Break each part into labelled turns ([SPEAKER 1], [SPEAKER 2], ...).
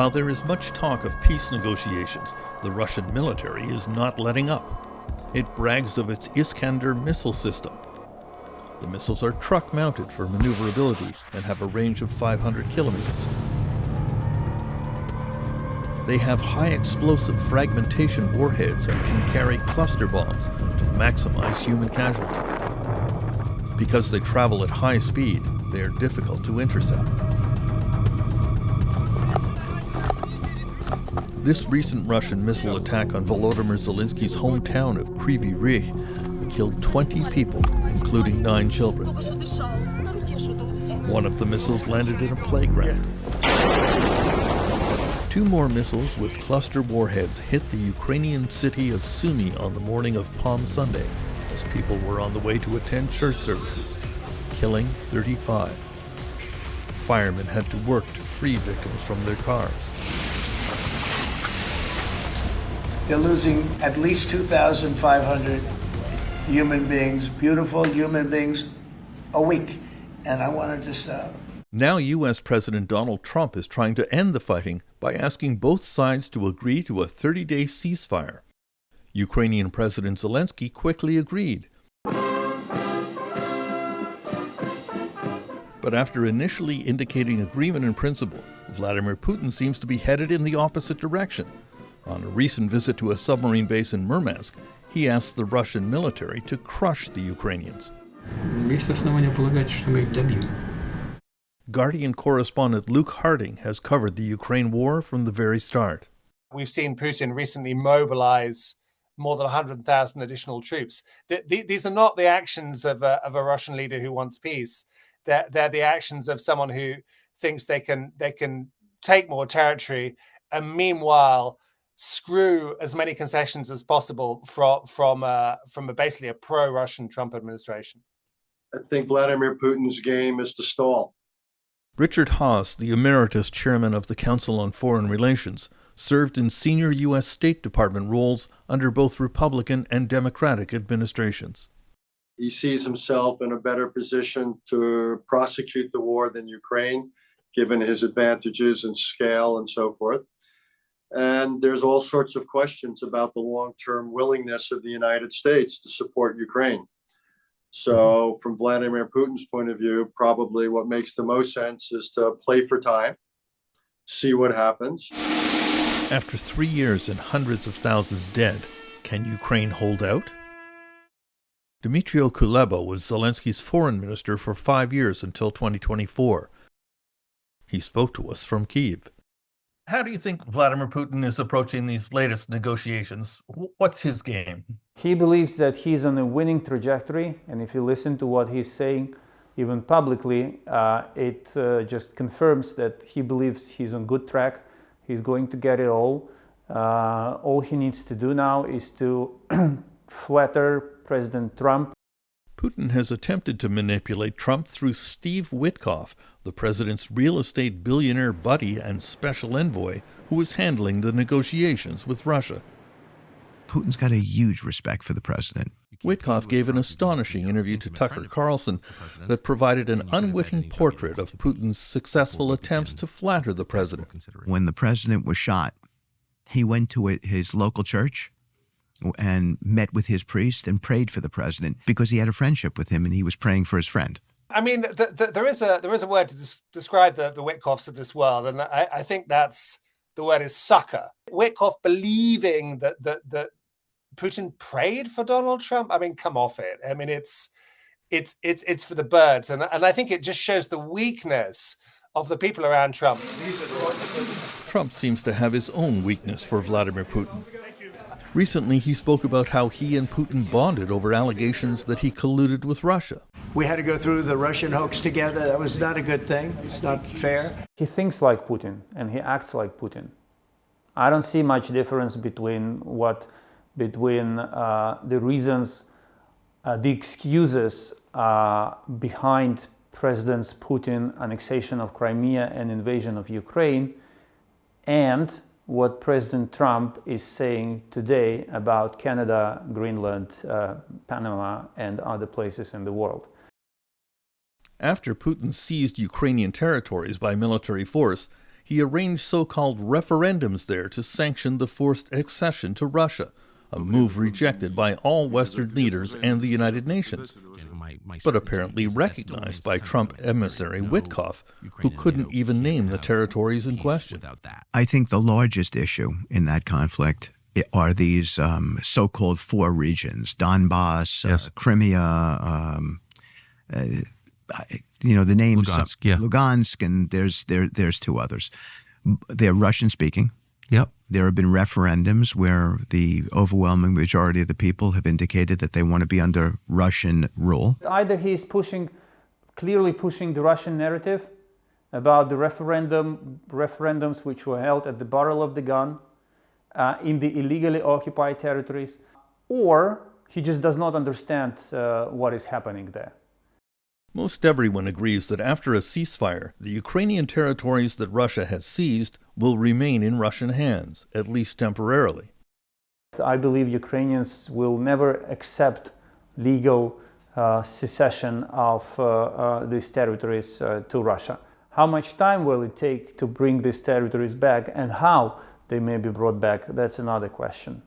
[SPEAKER 1] While there is much talk of peace negotiations, the Russian military is not letting up. It brags of its Iskander missile system. The missiles are truck-mounted for maneuverability and have a range of 500 kilometers. They have high-explosive fragmentation warheads and can carry cluster bombs to maximize human casualties. Because they travel at high speed, they are difficult to intercept. This recent Russian missile attack on Volodymyr Zelensky's hometown of Kryvyi Rih killed 20 people, including 9 children. One of the missiles landed in a playground. 2 more missiles with cluster warheads hit the Ukrainian city of Sumy on the morning of Palm Sunday, as people were on the way to attend church services, killing 35. Firemen had to work to free victims from their cars.
[SPEAKER 2] They're losing at least 2,500 human beings, beautiful human beings, a week. And I wanted to stop.
[SPEAKER 1] Now U.S. President Donald Trump is trying to end the fighting by asking both sides to agree to a 30-day ceasefire. Ukrainian President Zelensky quickly agreed. But after initially indicating agreement in principle, Vladimir Putin seems to be headed in the opposite direction. On a recent visit to a submarine base in Murmansk, he asked the Russian military to crush the Ukrainians. Guardian correspondent Luke Harding has covered the Ukraine war from the very start.
[SPEAKER 3] We've seen Putin recently mobilize more than 100,000 additional troops. These are not the actions of a Russian leader who wants peace. They're the actions of someone who thinks they can take more territory and meanwhile screw as many concessions as possible from basically a pro-Russian Trump administration.
[SPEAKER 4] I think Vladimir Putin's game is to stall.
[SPEAKER 1] Richard Haass, the emeritus chairman of the Council on Foreign Relations, served in senior U.S. State Department roles under both Republican and Democratic administrations.
[SPEAKER 4] He sees himself in a better position to prosecute the war than Ukraine, given his advantages in scale and so forth. And there's all sorts of questions about the long-term willingness of the United States to support Ukraine. So from Vladimir Putin's point of view, probably what makes the most sense is to play for time, see what happens.
[SPEAKER 1] After 3 years and hundreds of thousands dead, can Ukraine hold out? Dmytro Kuleba was Zelensky's foreign minister for 5 years until 2024. He spoke to us from Kyiv. How do you think Vladimir Putin is approaching these latest negotiations? What's his game?
[SPEAKER 5] He believes that he's on a winning trajectory, and if you listen to what he's saying, even publicly, it just confirms that he believes he's on good track. He's going to get it all. All he needs to do now is to flatter President Trump.
[SPEAKER 1] Putin has attempted to manipulate Trump through Steve Witkoff, the president's real estate billionaire buddy and special envoy, who is handling the negotiations with Russia.
[SPEAKER 6] Putin's got a huge respect for the president.
[SPEAKER 1] Witkoff gave an astonishing interview to Tucker Carlson that provided an unwitting portrait of Putin's successful attempts to flatter the president.
[SPEAKER 6] When the president was shot, he went to his local church and met with his priest and prayed for the president because he had a friendship with him and he was praying for his friend.
[SPEAKER 3] I mean, there is a word to describe the Witkoffs of this world, and I think that's the word is sucker. Witkoff believing that Putin prayed for Donald Trump. I mean, come off it. I mean, it's for the birds, and I think it just shows the weakness of the people around Trump.
[SPEAKER 1] Trump seems to have his own weakness for Vladimir Putin. Recently, he spoke about how he and Putin bonded over allegations that he colluded with Russia.
[SPEAKER 2] We had to go through the Russian hoax together. That was not a good thing. It's not fair.
[SPEAKER 5] He thinks like Putin and he acts like Putin. I don't see much difference between the reasons, the excuses behind President Putin's annexation of Crimea and invasion of Ukraine and what President Trump is saying today about Canada, Greenland, Panama, and other places in the world.
[SPEAKER 1] After Putin seized Ukrainian territories by military force, he arranged so-called referendums there to sanction the forced accession to Russia, a move rejected by all Western leaders and the United Nations, but apparently recognized by Trump emissary Witkoff, who couldn't even name the territories in question.
[SPEAKER 6] I think the largest issue in that conflict are these so-called four regions: Donbass, Crimea, the names Lugansk, and there's two others. They're Russian-speaking.
[SPEAKER 7] Yep.
[SPEAKER 6] There have been referendums where the overwhelming majority of the people have indicated that they want to be under Russian rule.
[SPEAKER 5] Either he's clearly pushing the Russian narrative about the referendums which were held at the barrel of the gun in the illegally occupied territories, or he just does not understand what is happening there.
[SPEAKER 1] Most everyone agrees that after a ceasefire, the Ukrainian territories that Russia has seized will remain in Russian hands, at least temporarily.
[SPEAKER 5] I believe Ukrainians will never accept legal secession of these territories to Russia. How much time will it take to bring these territories back, and how they may be brought back? That's another question.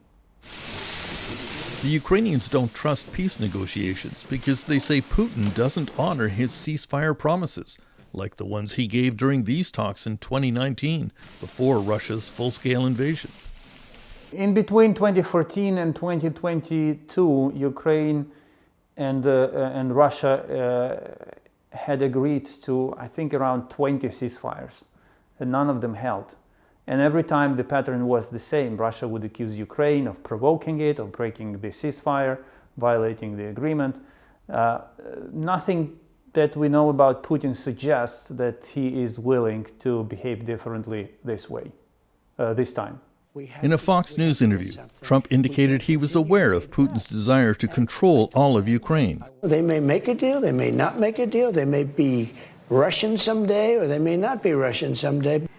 [SPEAKER 1] The Ukrainians don't trust peace negotiations because they say Putin doesn't honor his ceasefire promises, like the ones he gave during these talks in 2019, before Russia's full-scale invasion.
[SPEAKER 5] In between 2014 and 2022, Ukraine and Russia had agreed to, I think, around 20 ceasefires, and none of them held. And every time the pattern was the same. Russia would accuse Ukraine of provoking it, of breaking the ceasefire, violating the agreement. Nothing that we know about Putin suggests that he is willing to behave differently this time.
[SPEAKER 1] In a Fox News interview, Trump indicated he was aware of Putin's desire to control all of Ukraine.
[SPEAKER 2] They may make a deal, they may not make a deal, they may be Russian someday, or they may not be Russian someday.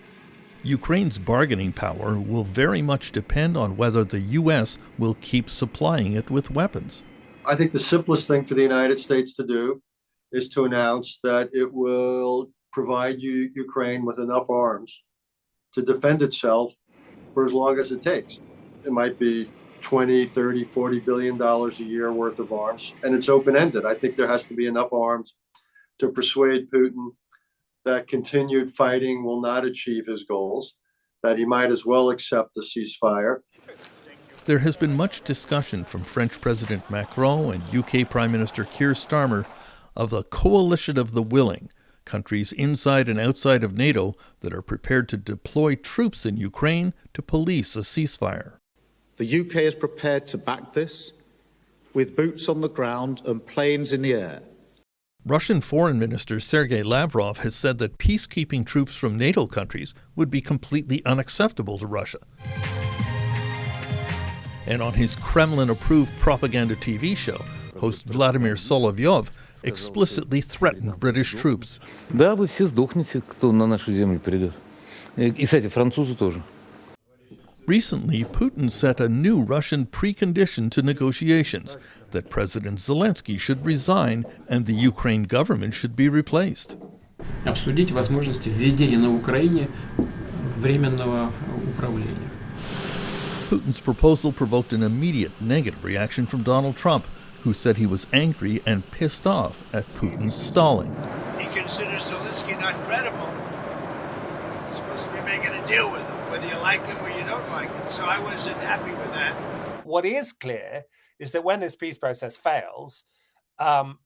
[SPEAKER 1] Ukraine's bargaining power will very much depend on whether the U.S. will keep supplying it with weapons.
[SPEAKER 4] I think the simplest thing for the United States to do is to announce that it will provide Ukraine with enough arms to defend itself for as long as it takes. It might be $20, $30, $40 billion a year worth of arms, and it's open-ended. I think there has to be enough arms to persuade Putin that continued fighting will not achieve his goals, that he might as well accept the ceasefire.
[SPEAKER 1] There has been much discussion from French President Macron and UK Prime Minister Keir Starmer of a coalition of the willing, countries inside and outside of NATO that are prepared to deploy troops in Ukraine to police a ceasefire.
[SPEAKER 8] The UK is prepared to back this with boots on the ground and planes in the air.
[SPEAKER 1] Russian Foreign Minister Sergei Lavrov has said that peacekeeping troops from NATO countries would be completely unacceptable to Russia. And on his Kremlin-approved propaganda TV show, host Vladimir Solovyov explicitly threatened British troops.
[SPEAKER 9] Да, вы все сдохнете, кто на нашу землю придет. И, кстати, французы тоже.
[SPEAKER 1] Recently, Putin set a new Russian precondition to negotiations, that President Zelensky should resign and the Ukraine government should be replaced.
[SPEAKER 10] Обсудить возможности введения на Украине временного управления.
[SPEAKER 1] Putin's proposal provoked an immediate negative reaction from Donald Trump, who said he was angry and pissed off at Putin's stalling.
[SPEAKER 2] He considers Zelensky not credible. He's supposed to be making a deal with him, whether you like him or you don't like him. So I wasn't happy with that.
[SPEAKER 3] What is clear is that when this peace process fails,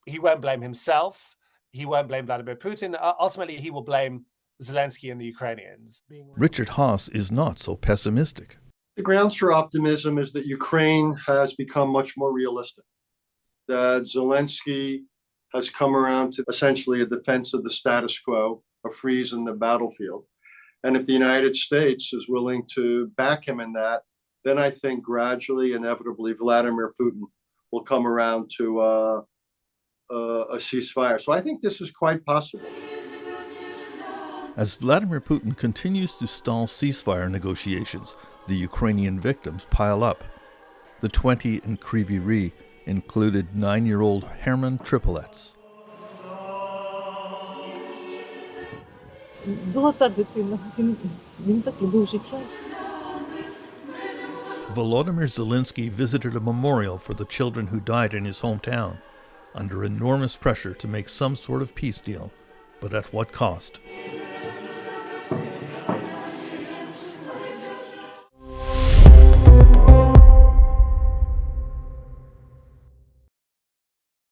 [SPEAKER 3] he won't blame himself. He won't blame Vladimir Putin. Ultimately, he will blame Zelensky and the Ukrainians.
[SPEAKER 1] Richard Haas is not so pessimistic.
[SPEAKER 4] The grounds for optimism is that Ukraine has become much more realistic, that Zelensky has come around to essentially a defense of the status quo, a freeze in the battlefield. And if the United States is willing to back him in that, then I think gradually, inevitably, Vladimir Putin will come around to a ceasefire. So I think this is quite possible.
[SPEAKER 1] As Vladimir Putin continues to stall ceasefire negotiations, the Ukrainian victims pile up. The 20 in Kryvyi Rih included 9-year-old Herman Tripoliets.
[SPEAKER 7] Золота дитина. Він так любив життя.
[SPEAKER 1] Volodymyr Zelensky visited a memorial for the children who died in his hometown, under enormous pressure to make some sort of peace deal, but at what cost?